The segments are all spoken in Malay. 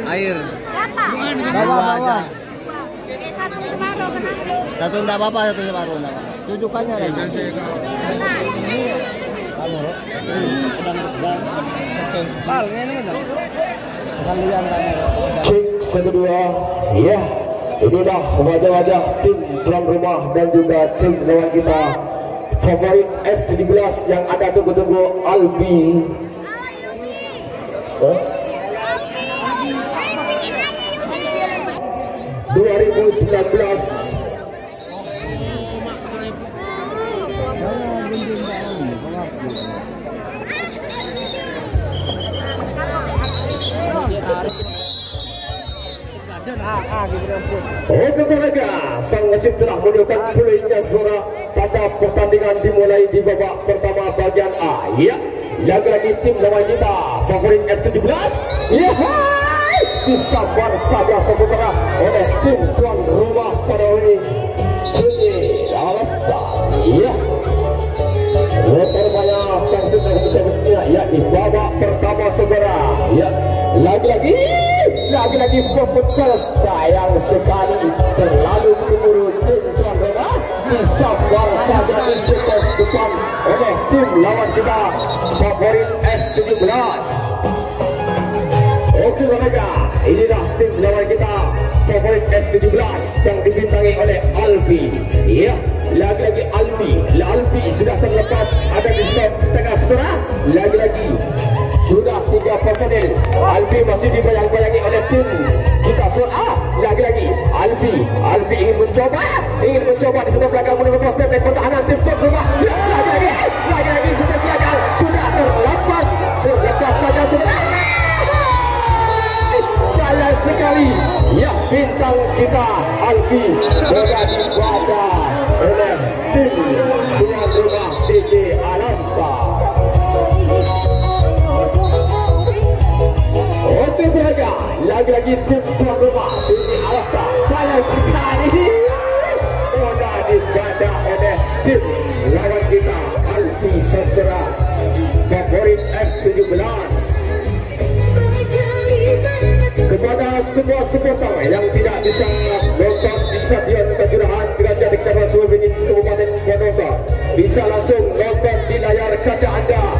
Air. Berapa? Dua aja. Oke, satu separuh kenapa? Satu enggak apa-apa, satu separuh enggak apa-apa. Tujukannya lagi. Kamu, Pal, ini kan. Kalian Cek kedua, ya. Inilah wajah-wajah tim tuan rumah dan juga tim lawan kita. Favorit F17 yang ada tunggu-tunggu Albi. 2019. Oke tenaga, sang wasit telah menunjukkan pulihnya suara pada pertandingan dimulai di babak pertama bagian A. Ya, lagi-lagi tim lawan kita favorit F17. Ya, disabar saja saudara oleh tim tuan rumah pada hari ini. Alastar, ya. Rupanya sang sudah ya di babak pertama saudara. Ya, lagi-lagi Fofutsal sayang sekali terlalu keburu tim tuan rumah. Disabar saja di sektor depan oleh tim lawan kita favorit F17. Oke mereka, inilah tim lawan kita favorit F17 yang dibintangi oleh Albi. Ya, lagi-lagi Albi sudah terlepas ada di stop tengah setelah. Lagi-lagi sudah 3 personil. Albi masih dibayang-bayangi oleh tim kita lagi-lagi Albi ingin mencoba di sebelah belakang menuju pos dan pertahanan tim tuan rumah. Ya, lagi-lagi sudah terlepas saja sudah. Sayang sekali, ya bintang kita Albi sudah dibaca oleh tim tuan rumah DJ Alastar. Oke tenaga, lagi-lagi tim tuan rumah DJ Alastar. Sayang sekali, sudah dibaca oleh tim lawan kita Albi Sastra favorit F17. Kepada semua supporter yang tidak bisa nonton di Stadion Kanjuruhan Kerajaan Kecamatan Suwabini Kabupaten Bondoso, bisa langsung nonton di layar kaca anda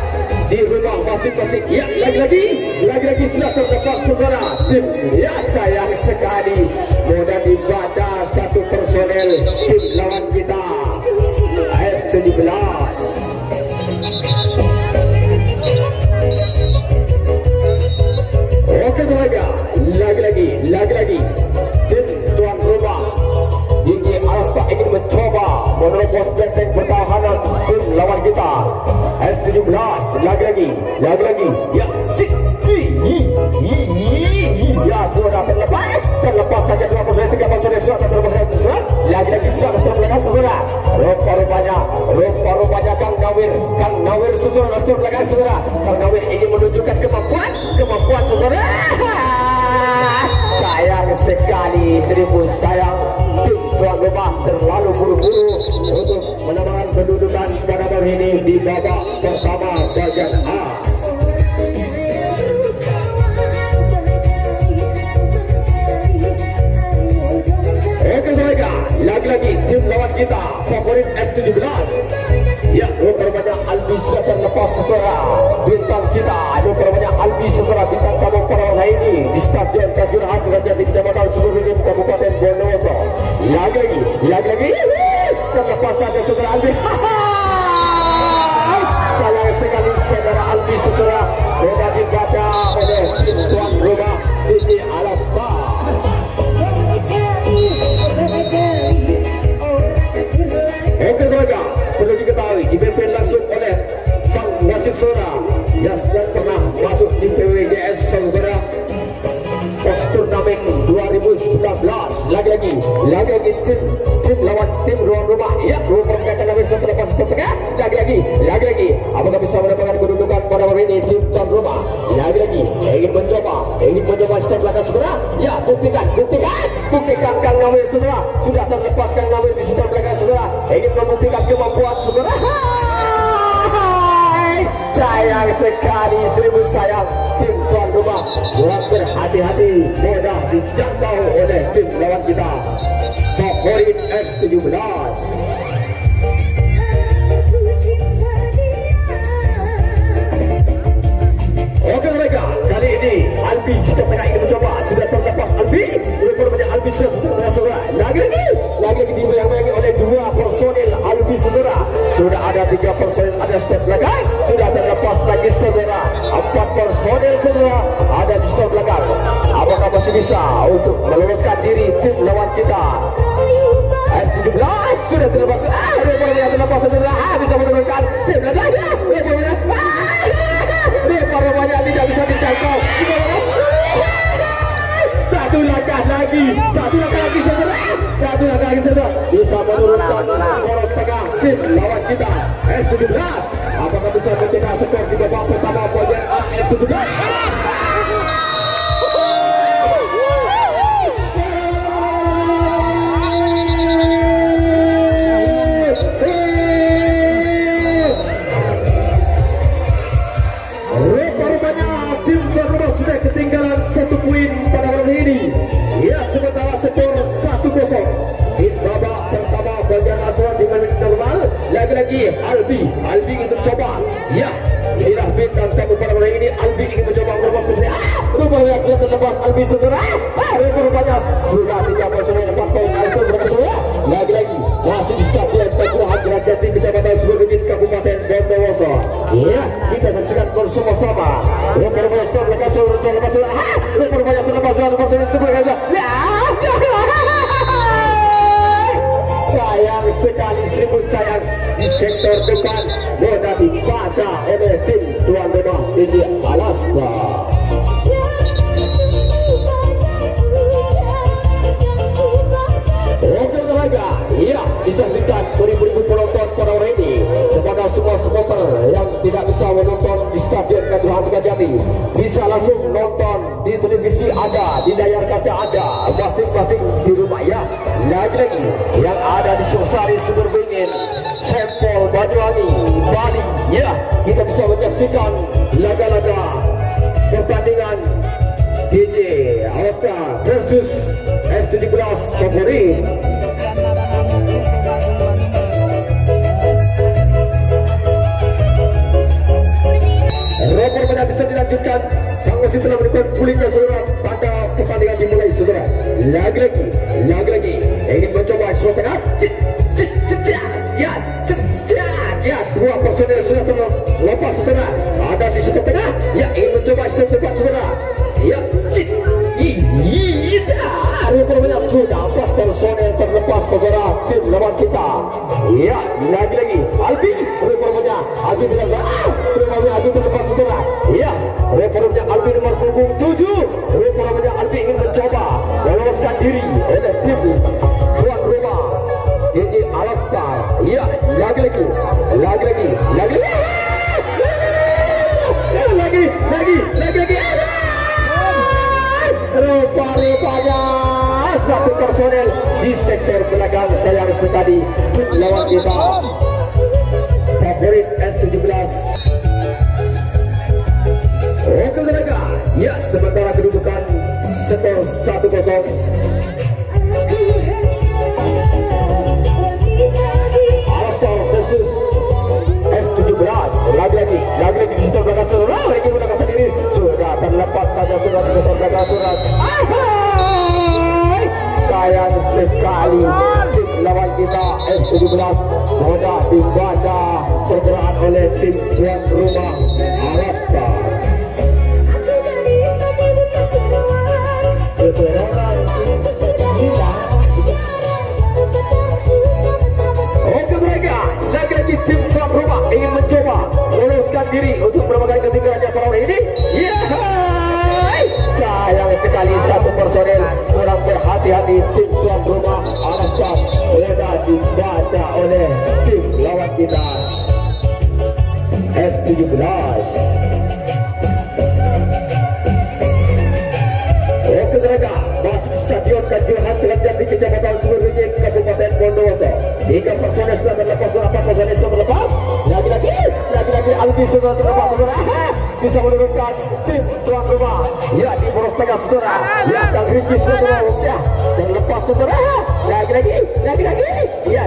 di rumah masing-masing. Ya, lagi-lagi sudah terdapat saudara tim. Ya, sayang sekali mudah dibaca satu personel tim lawan kita F17. Oke tenaga, lagi-lagi tim tuan rumah DJ Alastar ingin mencoba menerobos benteng pertahanan tim lawan kita S17. Lagi-lagi ya, ya sudah terlepas saja 2 personel 3 personel sudah terlepas. Lagi-lagi sudah terlepas saudara. Rupa-rupanya Kang Nawir sudah terlepas saudara. Kang Nawir ingin menunjukkan kemampuan saudara. Sayang sekali, sayang tim tuan rumah terlalu buru-buru untuk menambahkan kedudukan pada hari ini di babak pertama bagian A. Oke mereka, lagi-lagi tim lawan kita favorit F17. Ya, rupanya Albi sudah terlepas saudara. Bintang kita, rupanya Albi saudara bintang tamu pada hari ini di Stadion Kanjuruhan Kerajaan Kecamatan Suwabini Kabupaten Bondoso. Lagi-lagi terlepas saja saudara Albi. Sayang sekali saudara Albi saudara sudah dibaca oleh tim tuan rumah DJ Alastar. Oke saudara, perlu diketahui dipimpin langsung oleh sang wasit saudara yang pernah masuk di PWGS saudara pos turnamen 2019. Lagi-lagi tim lawan tim ruang rumah. Ya, rupanya akan bisa terlepas setengah. Lagi-lagi apakah bisa mendapatkan kedudukan pada hari ini tim tuan rumah. Lagi-lagi ingin mencoba step belakang saudara. Ya, buktikan Kang Nawir saudara. Sudah terlepas Kang Nawir di step belakang saudara. Ingin membuktikan kemampuan saudara. Sayang sekali, seribu sayang tim tuan rumah telah berhati-hati, mudah dijangkau oleh tim lawan kita. Favorit F17. Oke mereka, kali ini Albi sudah tengah ingin mencoba, sudah terlepas Albi, rupanya Albi sudah saudara. Lagi dibayang-bayangi oleh dua personil Albi saudara. Sudah ada 3 personil, ada step belakang, sudah terlepas lagi saudara. 4 personil saudara ada di step belakang. Apakah masih bisa untuk meloloskan diri tim lawan kita? F17 sudah terlepas, rupanya terlepas saudara. Bisa menurunkan tim belakang, rupanya tidak bisa dijangkau. Satu langkah lagi saudara. Bisa menurunkan poros tengah tim lawan kita F17. Apakah bisa mencetak skor di babak pertama bagian F17? Tim tuan rumah sudah ketinggalan 1 poin pada malam ini. Ya, sementara skor 1-0. Di babak pertama bagian asuhan di menit normal. Lagi-lagi Albi ingin mencoba. Ya, inilah bintang tamu pada malam ini. Albi ingin mencoba merubah putri. Rupanya sudah terlepas Albi saudara. Rupanya sudah 3 personil 4 poin Albi berhasil. Lagi-lagi masih di stadion Kelurahan Jalan Jati Kecamatan Suburgin Kabupaten Bondowoso. Ya, kita saksikan bersama-sama. Rupanya sudah lepas. Rupanya sudah lepas. Sayang sekali, seribu sayang di sektor depan mudah dibaca oleh tim tuan rumah ini Alaska. Oke olahraga, iya disaksikan beribu-ribu penonton pada hari ini. Kepada semua supporter yang tidak bisa menonton di Stadion Kelurahan Jati, bisa langsung nonton di televisi ada, di layar kaca ada, masing-masing di rumah ya. Lagi-lagi yang ada di Sursari, Suburbening, Sempol, Banyuwangi, Bali, ya kita bisa menyaksikan laga-laga pertandingan DJ Alaska versus F17 favorit. Rekor banyak bisa dilanjutkan. Sang wasit telah melakukan pulingnya saudara pada pertandingan dimulai saudara. Lagi-lagi ingin mencoba shot tengah. Ya, 2 personil sudah terlepas saudara. Ada di shot tengah. Ya, ingin mencoba shot tepat saudara. Ya, rupanya sudah 4 personil terlepas saudara tim lawan kita. Ya, lagi-lagi Albi, rupanya Albi tidak rupanya Albi terlepas saudara. Ya, rupanya Albi nomor punggung 7. Rupanya Albi ingin mencoba meloloskan diri oleh tim tuan rumah DJ Alaska. Ya, lagi-lagi rupanya 1 personel di sektor belakang sayang sekali lawan kita favorit F17. Oke mereka, ya sementara kedudukan skor 1-0. Alaska versus F17. Lagi-lagi di sektor belakang saudara. Lagi belakang sendiri sudah terlepas saja sudah di sektor belakang saudara. Sayang sekali tim lawan kita F17 mudah dibaca pergerakan oleh tim tuan rumah Alaska. Oke mereka, lagi-lagi tim tuan rumah ingin mencoba meloloskan diri untuk berbagai ketinggalannya pada hari ini. Sayang sekali 1 personel kurang berhati-hati tim tuan rumah Alaska sudah dibaca oleh tim lawan kita F17. Oke mereka, masih di Stadion Kanjuruhan Jalan di Kecamatan Suburbening Kabupaten Bondowoso. 3 personel sudah terlepas, 4 personel sudah terlepas. Lagi-lagi Albi sudah terlepas saudara. bisa menurunkan tim tuan rumah. Ya, di poros tengah saudara. Ya, dan Ricky saudara. Ya, dan lepas saudara. Lagi. Ya,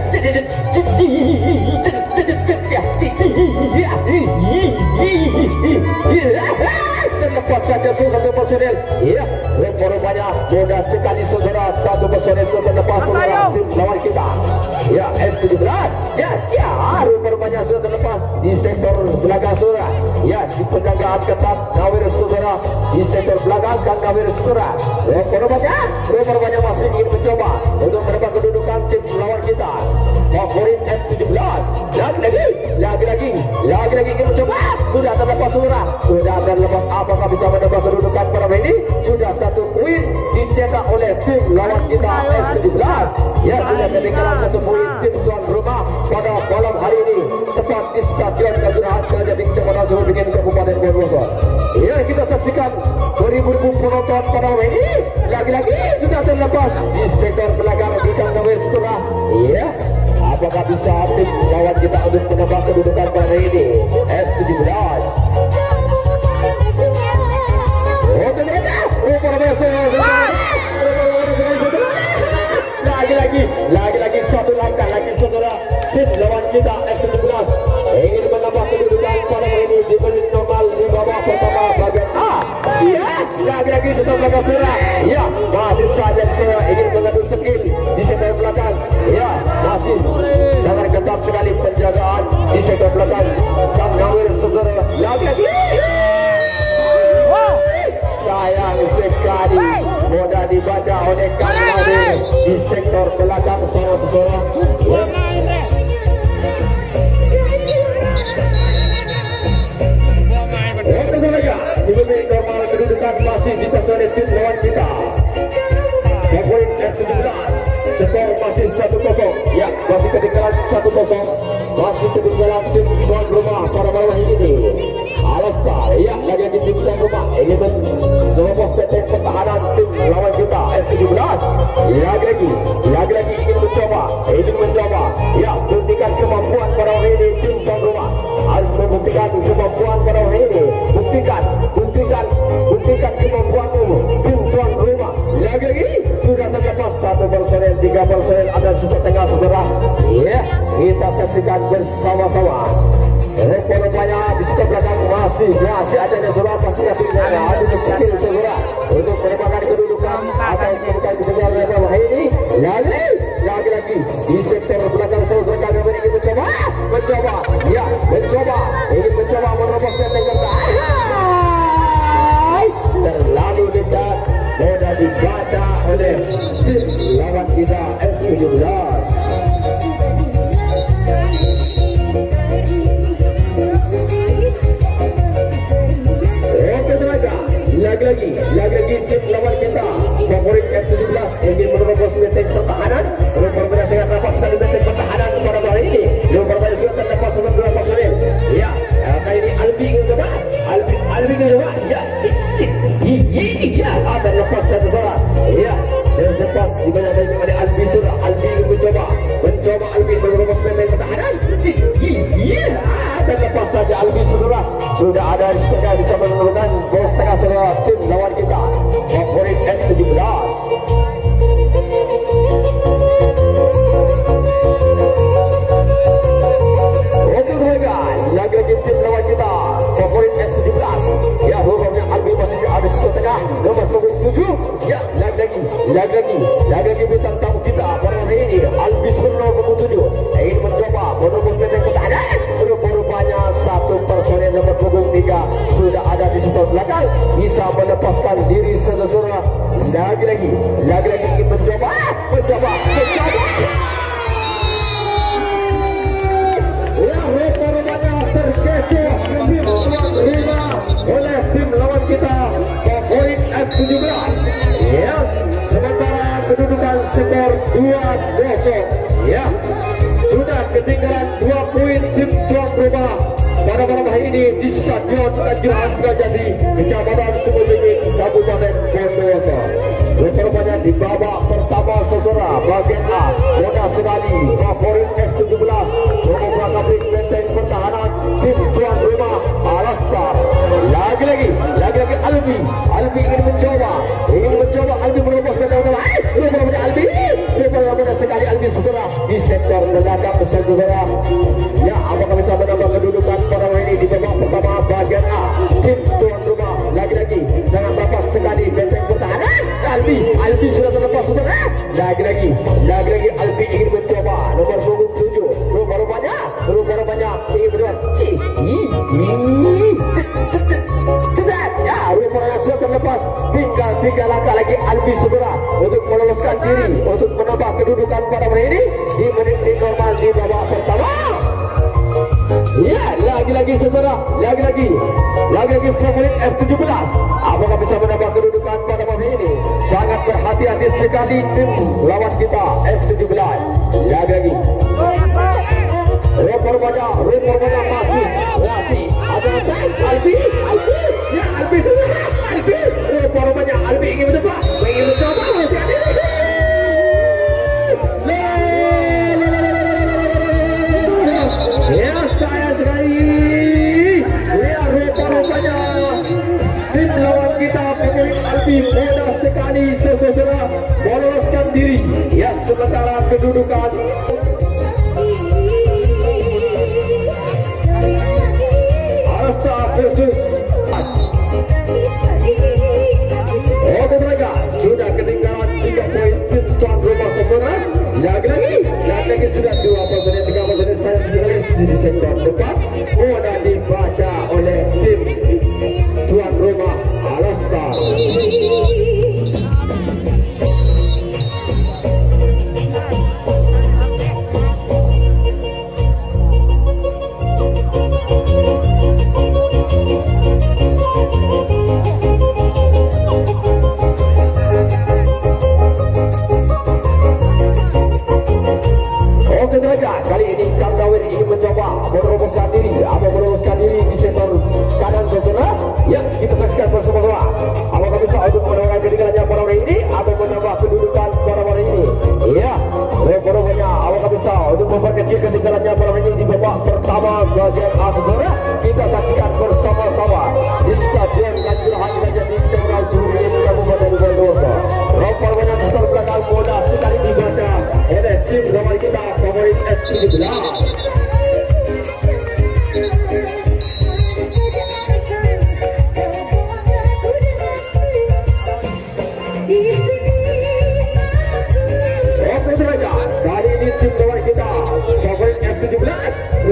dan lepas saja satu personel. Ya, rupanya mudah sekali saudara. Satu personel sudah lepas saudara tim lawan kita. Ya, S17. Ya, rupanya sudah terlepas di sektor belakang saudara. Ya, di penjagaan ketat Nawir saudara di sektor belakang dan Nawir saudara. Rupanya masih ingin mencoba untuk mendapat kedudukan tim lawan kita. Favorit F17. Lagi ingin mencoba. Sudah terlepas saudara. Sudah terlepas. Apakah bisa mendapat kedudukan pada ini? Sudah 1 poin dicetak oleh tim lawan kita F17. Ya, sudah ketinggalan 1 poin tim tuan rumah pada malam hari ini, tepat di Stadion Kanjuruhan Kejati Kecamatan Surabaya Kabupaten Bondowoso. Ya, kita saksikan beribu-ribu penonton pada malam ini. Lagi sudah terlepas di sektor belakang di Nawir saudara. Ya, apakah bisa tim lawan kita untuk menambah kedudukan pada ini? F17. Lagi satu langkah lagi saudara. Tim lawan kita F17 ingin menambah kedudukan pada ini di menit normal di babak pertama bagian A. Ya, lagi sudah belakang saudara. Ya, masih saja saudara ingin mengadu skill di sektor belakang. Ya, masih sangat ketat sekali penjagaan di sektor belakang. Dan Nawir saudara lagi. Sayang sekali mudah dibaca oleh Kang Nawir di sektor belakang sana saudara. Di menit normal kedudukan masih dikuasai tim lawan kita. Poin F17. Skor masih 1-0. Ya, masih ketinggalan 1-0. Masih ketinggalan tim tuan rumah pada malam ini. Alastar, ya, lagi di tim tuan rumah. Ini menerobos benteng pertahanan tim lawan kita F17. Lagi ingin mencoba. Ya, buktikan kemampuan pada hari ini tim tuan rumah. Harus membuktikan kemampuan pada hari ini. Buktikan kemampuanmu tim tuan rumah. Lagi sudah terlepas 1 personel, 3 personel ada sudah tengah saudara. Ya, kita saksikan bersama-sama. Rupanya di sebelah belakang masih ada saudara pasti ada skill saudara untuk mendapatkan kedudukan atau kedudukan kebenaran pada hari ini. Lagi di sektor belakang saudara kami ingin mencoba ingin mencoba menerobos benteng pertahanan. Terlalu dekat, mudah dibaca oleh tim lawan kita F17. Lagi tim lawan kita favorit F17 ingin menerobos benteng pertahanan. Rupanya sangat rapat sekali benteng pertahanan pada hari ini. Rupanya sudah terlepas oleh 2 personel. Ya, kali ini Albi ingin coba. Ya, ada lepas satu salah. Ya, dan lepas di mana ada Albi sudah. Albi ingin mencoba Albi menerobos benteng pertahanan. Ya, dan lepas saja Albi saudara. Sudah ada di setengah bisa menurunkan bola tengah saudara tim lawan kita favorit F17. Lagi tim lawan kita favorit F17. Ya, rupanya Albi masih ada di tengah nomor 7. Ya, lagi bintang tamu kita pada hari ini Albi nomor 7 ingin mencoba menerobos benteng pertahanan. Rupanya 1 personel nomor punggung 3 sudah ada di sektor belakang bisa melepaskan diri saudara. Lagi ingin mencoba. Ya, rupanya terkecoh oleh tim lawan kita favorit F17. Ya, sementara kedudukan skor 2-0. Ya, sudah ketinggalan 2 poin tim tuan rumah pada malam hari ini di Stadion Kanjuruhan Kejati Kecamatan Surabaya Kabupaten Bondowoso. Rupanya di babak pertama saudara bagian A mudah sekali favorit F17 mengobrol benteng pertahanan tim tuan rumah Alastar. tinggal 3 langkah lagi Albi Segera untuk meloloskan diri untuk menambah kedudukan pada menit ini di menit normal di babak pertama. Ya, lagi-lagi Segera, lagi-lagi favorit F17. Apakah bisa menambah kedudukan pada menit ini? Sangat berhati-hati sekali tim lawan kita F17. Lagi-lagi Rekor banyak masih ada Albi, ya Albi Segera, rekor banyak Albi ingin mencoba masih ada. Ya sayang sekali, ya rupa-rupanya tim lawan kita pemilik Albi mudah sekali saudara meloloskan diri. Ya sementara kedudukan Alstar versus mereka sudah ketinggalan 3 poin tim tuan rumah saudara. Lagi-lagi sudah 2 personil 3 personil saya sudah di sektor depan mudah dibaca oleh tim tuan rumah Alstar. Kali ini Kang Dawin ingin mencoba meneroboskan diri di sektor kanan saudara. Ya, kita saksikan bersama-sama. Apakah bisa untuk menambah ketinggalannya pada hari ini atau menambah kedudukan pada hari ini? Ya, rekor-rekornya apakah bisa untuk memperkecil ketinggalannya pada hari ini di babak pertama bagian A saudara? Kita saksikan bersama-sama di Stadion Kanjuruhan Raja di Cengkareng Surabaya Kabupaten Bondowoso. Rekor-rekornya di start belakang mudah sekali dibaca oleh tim lawan kita favorit F17. Kali ini tim lawan kita favorit F17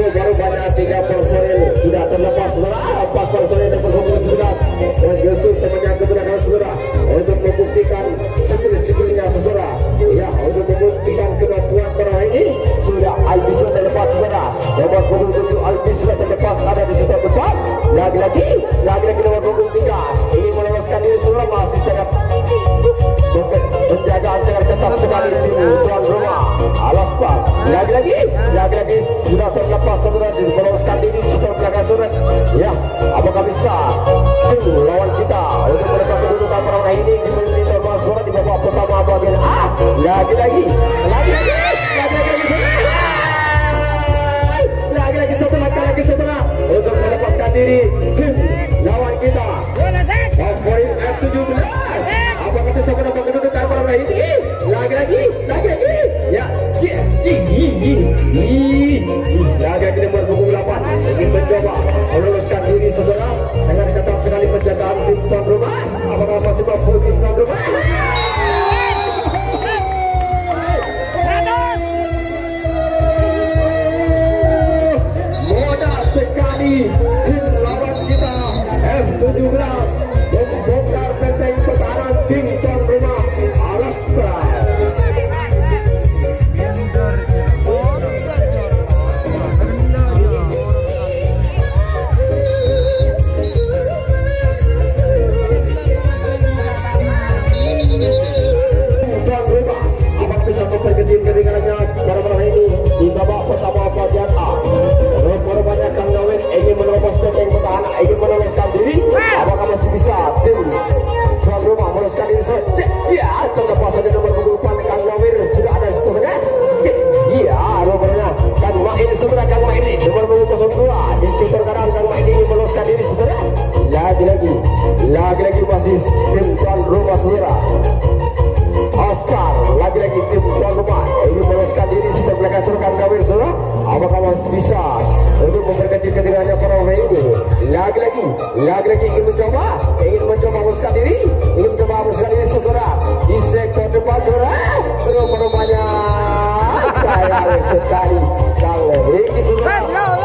baru banyak 3 personil sudah terlepas saudara. 4 personil dan personil 11 mengesur temannya ke belakang saudara untuk membuktikan skill-skillnya saudara. Ya, untuk membuktikan kemampuan pada hari ini sudah Albi sudah terlepas saudara. Nomor 27 Albi sudah terlepas ada di sebelah depan. Lagi-lagi nomor 23 ini meloloskan diri saudara, masih sangat penjagaan sangat ketat sekali tim tuan rumah Alstar. Lagi-lagi sudah terlepas saudara di meloloskan diri di sebelah belakang saudara. Ya, apakah bisa tim lawan kita untuk mendapat kedudukan pada hari ini di menit normal saudara di babak pertama bagian A? Lagi-lagi satu langkah lagi saudara untuk melepaskan diri tim lawan kita favorit F17. Apakah bisa mendapat kedudukan pada hari ini? Lagi-lagi ya lagi-lagi nomor 28 ingin mencoba meloloskan diri saudara. Sangat ketat sekali penjagaan tim tuan rumah. Apakah masih mampu tim tuan rumah? Mudah sekali tim lawan kita F17 membongkar benteng pertahanan tim tuan rumah Alstar. Terkecil ketinggalannya pada malam ini di babak pertama bagian A. Rupanya Kang Dawin ingin menerobos benteng pertahanan, ingin meloloskan diri. Apakah masih bisa tim tuan rumah meloloskan diri? Ya, terlepas saja nomor 28 Kang Dawin sudah ada di situ. Iya, rupanya Kang Main sebenarnya Kang Main nomor 02 di sektor kanan Kang Main ingin meloloskan diri saudara. Lagi-lagi masih tim tuan rumah saudara Alstar. Lagi-lagi tim tuan rumah ini meloloskan diri setelah belakang suruhkan Dawin saudara. Apakah masih bisa untuk memperkecil ketinggalannya pada hari ini? Lagi-lagi ingin mencoba meloloskan diri, saudara di sektor depan saudara. Rupanya sayang sekali kalau ini saudara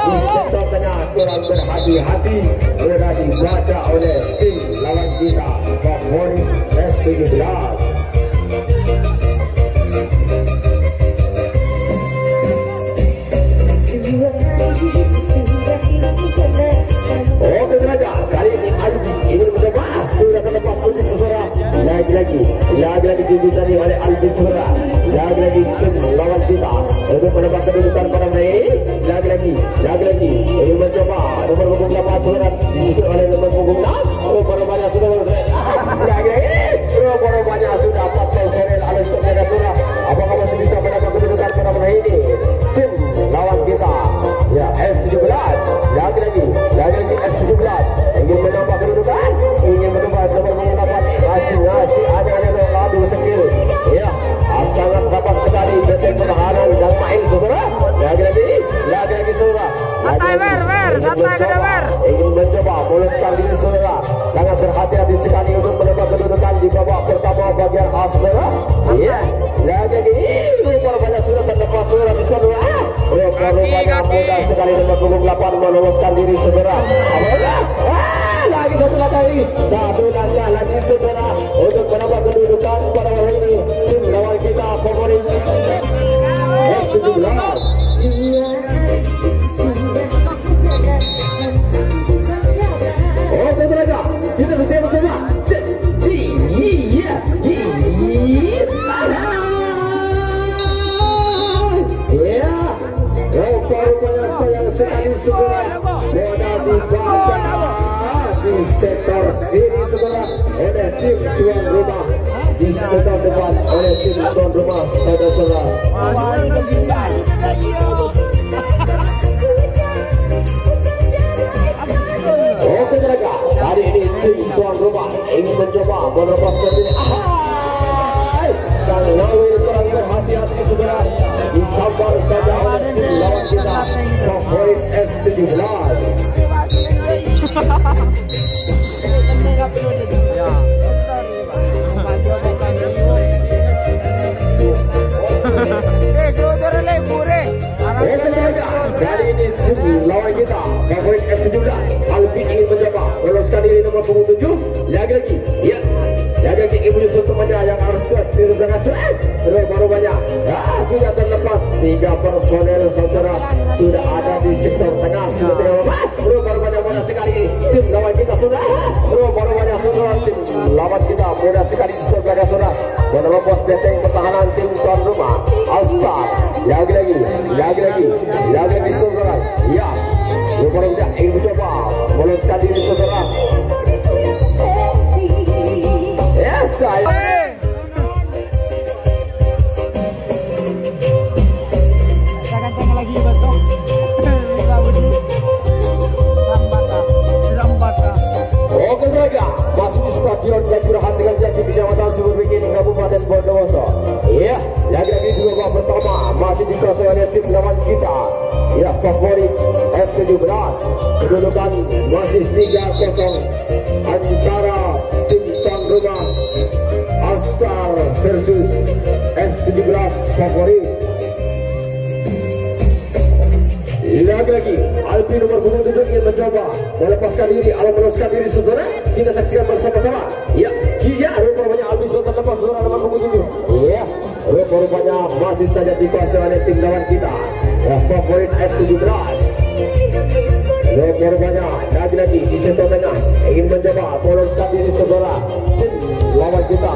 di sektor tengah kurang berhati-hati sudah dibaca oleh tim lawan kita favorit F17. Oke saja, kali ini Albi ingin mencoba sudah terlepas Albi Sesora. Lagi-lagi dibutuhkan oleh Albi Sesora. Lagi-lagi tim lawan kita untuk mendapat kedudukan pada ini. Lagi-lagi ingin mencoba nomor punggung 8 Sesora disusul oleh nomor punggung 6. Rupanya sudah lagi-lagi rupanya sudah 4 Sorel alias Tokyo Sesora. Apakah masih bisa mendapat kedudukan pada ini? Tim lawan kita ya F17. Lagi-lagi F17 ingin menambah kedudukan, ingin menambah nomor punggung 8. Ngasih ada ladu skill ya, sangat dapat sekali benteng pertahanan dan main saudara. Lagi-lagi saudara, santai ingin mencoba meloloskan diri saudara, sangat berhati-hati sekali untuk menambah kedudukan di babak pertama bagian A saudara. Ya, lagi-lagi rupanya sudah terlepas saudara di sana. Rupanya mudah sekali nomor punggung 8 meloloskan diri saudara. Lagi satu langkah lagi saudara untuk menambah kedudukan pada hari ini. Tim lawan kita favorit F17. Oke saja, kita selesai bersama. Ya, rupanya sayang sekali saudara, bola dibaca di sektor kiri saudara oleh tim tuan rumah, di sektor depan oleh tim tuan rumah saudara. Oke saudara, hari ini tim tuan rumah ingin mencoba melepaskan diri. Dan Nawir kurang berhati-hati saudara, disambar saja oleh tim lawan kita favorit F17. Kali ini tim lawan kita favorit F17 Albi ingin mencoba meloloskan diri nomor punggung 7. Lagi-lagi ibu Yusuf temannya yang harus kuat di belakang surat. Rupanya sudah terlepas 3 personel saudara sudah ada di sektor tengah sudah terlepas. Rupanya mudah sekali tim lawan kita sudah. Rupanya saudara tim lawan kita mudah sekali di sektor tengah saudara menerobos benteng pertahanan tim tuan rumah All-Star. Lagi-lagi saudara. Ya, rupanya ingin mencoba meloloskan diri saudara. Saya oke saja, masih di stadion Jatirohan dengan Jati Kecamatan Suburbikin Kabupaten Bondowoso. Iya, lagi-lagi di babak pertama masih dikuasai oleh tim lawan kita. Ya, favorit F17. Kedudukan masih 3-0 antara tim tuan rumah All-Star versus F17 favorit. Lagi-lagi Albi nomor punggung 7 ingin mencoba melepaskan diri atau meloloskan diri saudara. Kita saksikan bersama-sama. Ya, rupanya Albi sudah terlepas saudara nomor punggung 7. Ya, rupanya masih saja dikuasai oleh tim lawan kita. Ya, favorit F17. Rupanya lagi-lagi di sektor tengah ingin mencoba meloloskan diri saudara. Tim lawan kita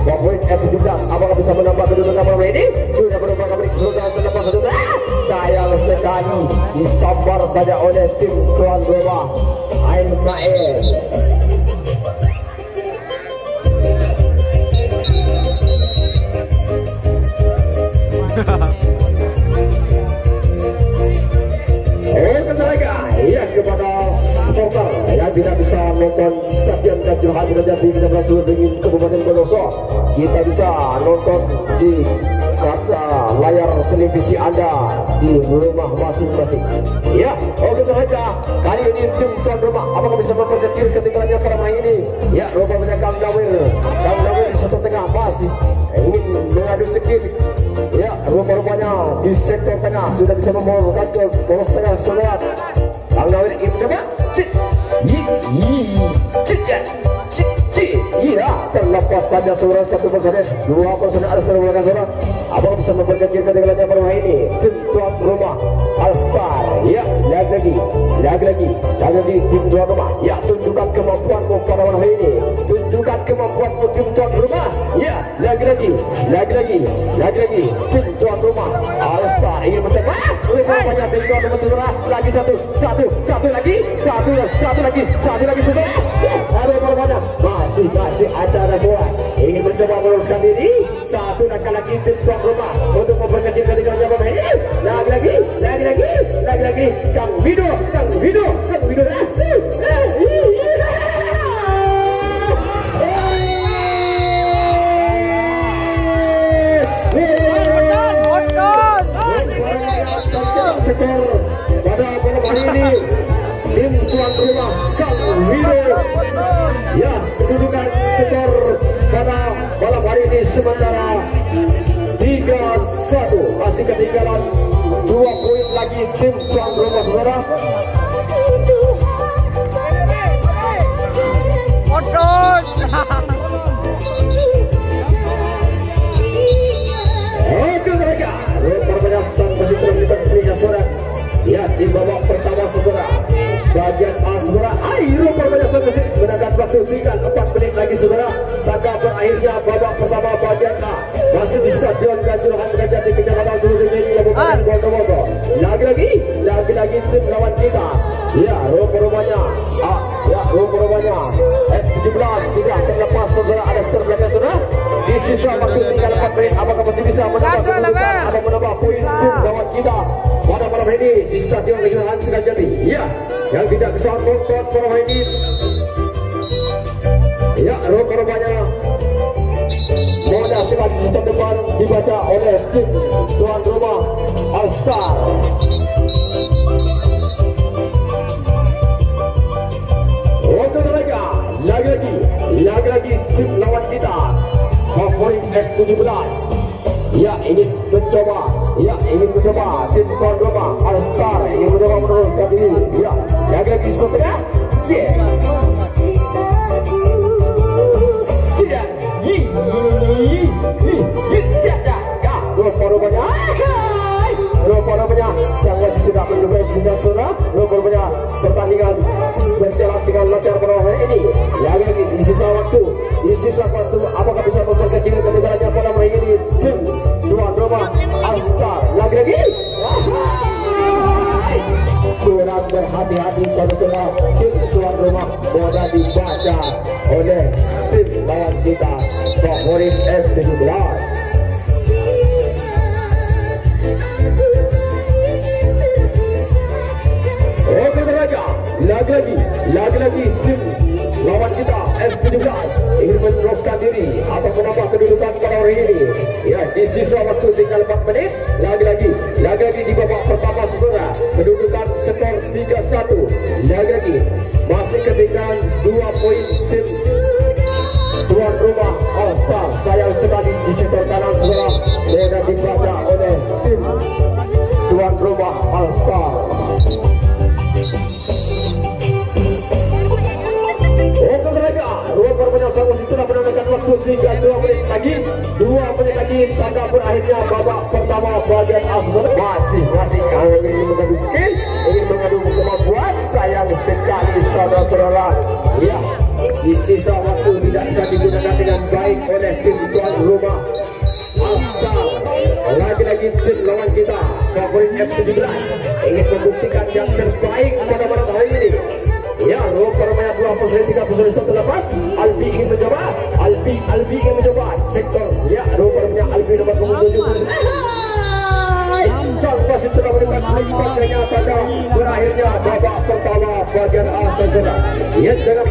favorit F17 apakah bisa menambah kedudukan malam ini? Sudah merupakan kedudukan terlepas saudara. Sayang sekali disambar saja oleh tim tuan rumah AMKM. Ya, kepada supporter yang tidak bisa nonton stadion Kanjuruhan dengan Jati Kecamatan Suburbikin Kabupaten Bondowoso, kita bisa nonton di kaca layar televisi Anda di rumah masing-masing. Ya, oke saja. Kali ini tim tuan rumah apakah bisa memperkecil ketinggalannya pada main ini? Ya, rupanya Kang Nawir di sektor tengah masih ingin mengadu sedikit. Ya, rupanya di sektor tengah sudah bisa membawakan ke poros tengah saudara. Kang Nawir ingin mencoba. Iya, terlepas saja saudara, 1 personel, 2 personel ada setelah belakang saudara. Abang bisa memperkecil ketinggalannya bermain ini. Tim tuan rumah All-Star. Ya, lagi lagi tim tuan rumah. Ya, tunjukkan kemampuanmu pada malam hari ini. Tunjukkan kemampuanmu tim tuan rumah. Ya, lagi lagi tim tuan rumah All-Star ingin mencetak. Banyak tim tuan rumah saudara. Lagi satu lagi saudara. Ada berapa? Masih acara bola. Ingin mencoba meluruskan diri. Satu lagi tim tuan rumah untuk memperkecil ketinggalan malam ini. Lagi Kang Wido. Skor pada malam hari ini tim tuan rumah Kang Wido. Ya, kedudukan skor pada malam hari ini sementara 3-1, masih ketinggalan 2 poin lagi tim tuan rumah saudara. Oke mereka, perbanyak sang masih terlibat pelihara saudara. Ya, di babak pertama saudara, bagian A saudara. Ayo perbanyak sang masih menangkan waktu, tinggal 4 menit lagi saudara. Tangga berakhirnya babak pertama bagian A. Masih di Stadion Kanjuruhan Kejati Kecamatan Surabaya Kabupaten Bondowoso. Lagi tim lawan kita. Ya, rumahnya F17 tidak terlepas saudara, ada skor belakang saudara. Di sisa waktu tinggal 4 menit, apakah masih bisa menambah kedudukan atau menambah poin tim lawan kita pada malam ini di Stadion Kanjuruhan Kejati. Ya, yang tidak bisa nonton malam ini. Ya, rumahnya menyaksikan sistem depan dibaca oleh tim tuan rumah All-Star. Untuk mereka lagi tim lawan kita favorit F17. Ya, ingin mencoba tim tuan rumah All-Star ingin mencoba menurunkan diri. Ya, lagi skor tengah. Rupanya sang wasit tidak menduga punya saudara. Rupanya pertandingan berjalan dengan lancar pada hari ini. Lagi di sisa waktu apakah bisa memperkecil ketinggalannya pada hari ini tim tuan rumah All-Star. Lagi kurang berhati-hati saudara. Tim tuan rumah mudah dibaca oleh tim lawan kita favorit F17. Lagi tim lawan kita F17 ingin meneruskan diri atau menambah kedudukan pada hari ini. Ya, di sisa waktu tinggal 4 menit. Lagi di babak pertama saudara, kedudukan skor 3-1. Lagi masih ketinggalan 2 poin tim tuan rumah All-Star. Sayang sekali di sektor kanan saudara tidak dibaca oleh tim tuan rumah All-Star. Setelah menambahkan waktu tinggal 2 menit lagi, tangga berakhirnya babak pertama bagian A. Masih kalau ingin mengadu skill, ingin mengadu kemampuan, sayang sekali saudara-saudara. Ya, di sisa waktu tidak bisa digunakan dengan baik oleh tim tuan rumah All-Star. Lagi tim lawan kita favorit F17 ingin membuktikan yang terbaik pada malam hari ini. Ya, rupanya 2% 3% terlepas. Albi ingin mencoba sektor. Ya, rupanya Albi nomor 7. Sang wasit telah menekan lipat ternyata pada berakhirnya babak pertama bagian A saudara. Ya, jangan